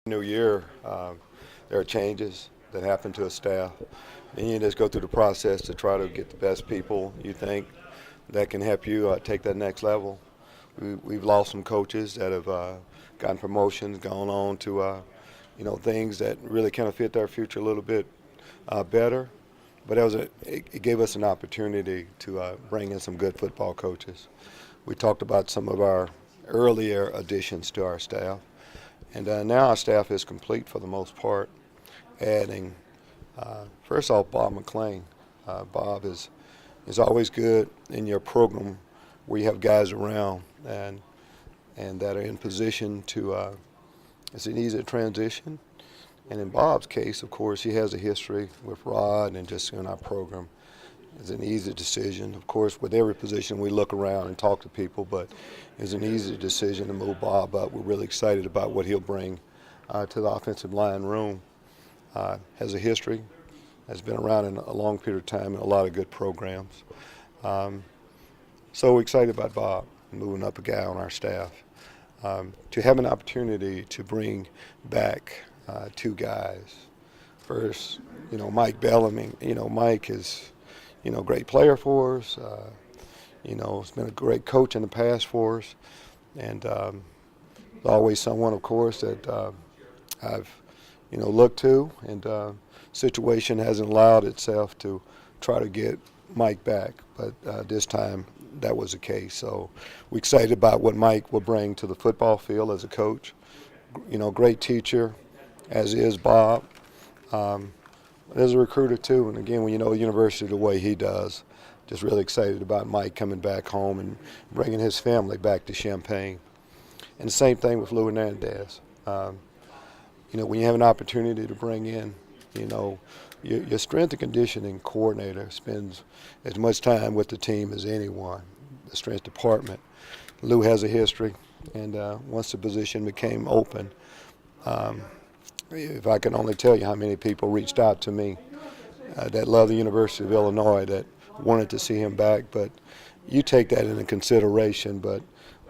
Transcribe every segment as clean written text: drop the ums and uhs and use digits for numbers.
New year, there are changes that happen to a staff, and you just go through the process to try to get the best people you think that can help you take that next level. We've lost some coaches that have gotten promotions, gone on to things that really kind of fit their future a little bit better. But it gave us an opportunity to bring in some good football coaches. We talked about some of our earlier additions to our staff. And now our staff is complete for the most part, adding, first off, Bob McClain. Bob is always good in your program where you have guys around and that are in position to, it's an easy transition. And in Bob's case, of course, he has a history with Rod and just in our program. It's an easy decision. Of course, with every position we look around and talk to people, but it's an easy decision to move Bob up. We're really excited about what he'll bring to the offensive line room. Has a history, has been around in a long period of time and a lot of good programs. So we're excited about Bob moving up a guy on our staff. To have an opportunity to bring back two guys. First, Mike Bellamy. Mike is great player for us. He's been a great coach in the past for us, and always someone, of course, that I've looked to. And situation hasn't allowed itself to try to get Mike back, but this time that was the case. So we're excited about what Mike will bring to the football field as a coach. Great teacher, as is Bob. As a recruiter too, and again, when you know a university the way he does, just really excited about Mike coming back home and bringing his family back to Champaign. And the same thing with Lou Hernandez. When you have an opportunity to bring in, your strength and conditioning coordinator spends as much time with the team as anyone, the strength department. Lou has a history, and once the position became open, if I can only tell you how many people reached out to me that love the University of Illinois that wanted to see him back, but you take that into consideration. But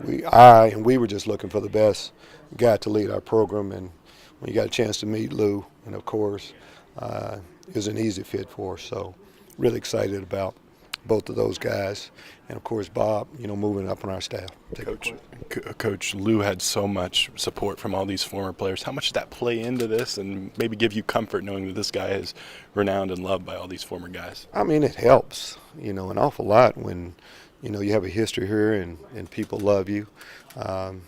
we were just looking for the best guy to lead our program, and when you got a chance to meet Lou, and of course, it was an easy fit for us. So really excited about both of those guys, and of course Bob, moving up on our staff. Coach, Lou had so much support from all these former players. How much did that play into this, and maybe give you comfort knowing that this guy is renowned and loved by all these former guys? I mean, it helps, an awful lot when, you have a history here and people love you. But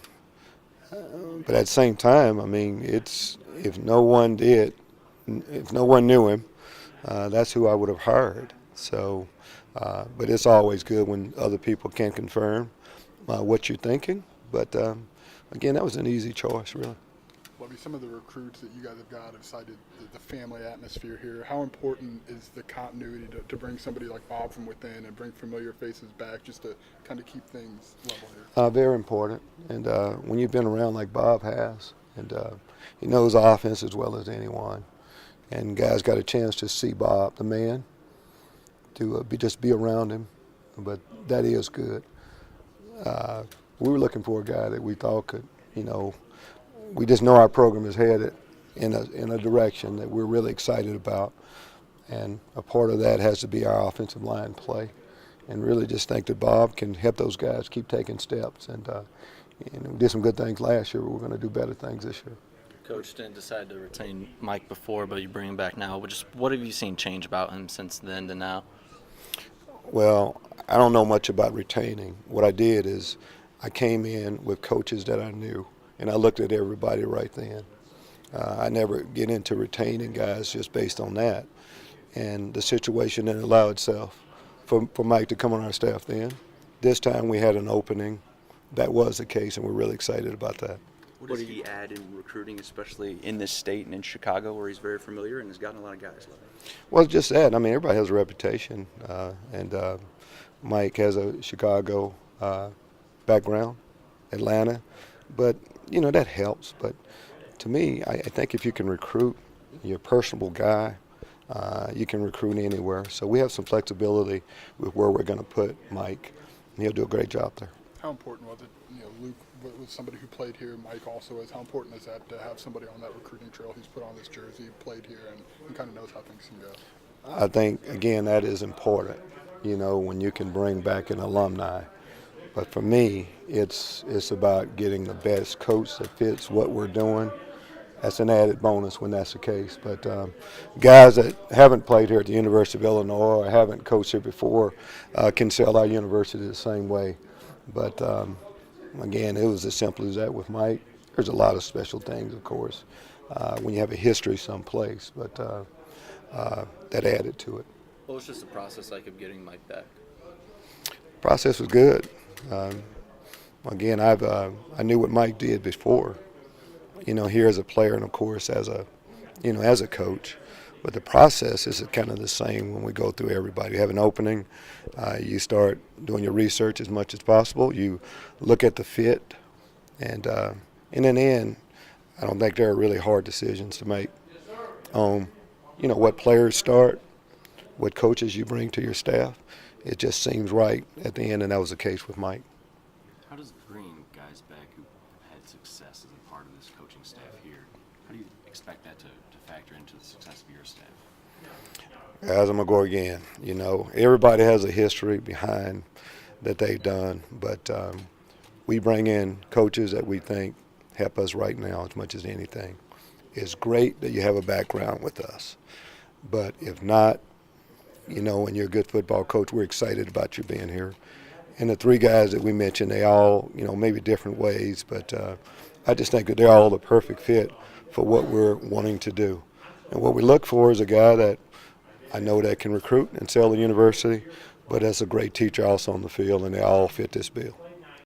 at the same time, I mean, if no one knew him, that's who I would have hired. So. But it's always good when other people can confirm what you're thinking. But, again, that was an easy choice, really. What are some of the recruits that you guys have got aside the family atmosphere here? How important is the continuity to bring somebody like Bob from within and bring familiar faces back just to kind of keep things level here? Very important. And when you've been around like Bob has, and he knows offense as well as anyone, and guys got a chance to see Bob, the man, to just be around him, but that is good. We were looking for a guy that we thought could, we just know our program is headed in a direction that we're really excited about, and a part of that has to be our offensive line play, and really just think that Bob can help those guys keep taking steps, and we did some good things last year, but we're going to do better things this year. Coach didn't decide to retain Mike before, but you bring him back now. What have you seen change about him since then to now? Well, I don't know much about retaining. What I did is I came in with coaches that I knew, and I looked at everybody right then. I never get into retaining guys just based on that. And the situation didn't allow itself for Mike to come on our staff then. This time we had an opening. That was the case, and we're really excited about that. What did he add in recruiting, especially in this state and in Chicago, where he's very familiar and has gotten a lot of guys? Well, just that. I mean, everybody has a reputation, and Mike has a Chicago background, Atlanta, but that helps. But to me, I think if you can recruit, you're a personable guy. You can recruit anywhere. So we have some flexibility with where we're going to put Mike, and he'll do a great job there. How important was it, Luke was somebody who played here, Mike also is. How important is that to have somebody on that recruiting trail who's put on this jersey, played here, and kind of knows how things can go? I think, again, that is important, when you can bring back an alumni. But for me, it's about getting the best coach that fits what we're doing. That's an added bonus when that's the case. But guys that haven't played here at the University of Illinois or haven't coached here before can sell our university the same way. But, again, it was as simple as that with Mike. There's a lot of special things, of course, when you have a history someplace, but that added to it. What was just the process like of getting Mike back? Process was good. Again, I knew what Mike did before, here as a player and, of course, as a coach. But the process is kind of the same when we go through everybody. You have an opening, you start doing your research as much as possible. You look at the fit, and in the end, I don't think there are really hard decisions to make on, what players start, what coaches you bring to your staff. It just seems right at the end, and that was the case with Mike. How does bringing guys back who had success as a part of this coaching staff here, how do you expect that to factor into the success of your staff? As I'm going to go again, everybody has a history behind that they've done, but we bring in coaches that we think help us right now as much as anything. It's great that you have a background with us, but if not, and you're a good football coach, we're excited about you being here. And the three guys that we mentioned, they all, maybe different ways, but I just think that they're all the perfect fit for what we're wanting to do. And what we look for is a guy that I know that can recruit and sell the university, but that's a great teacher also on the field, and they all fit this bill.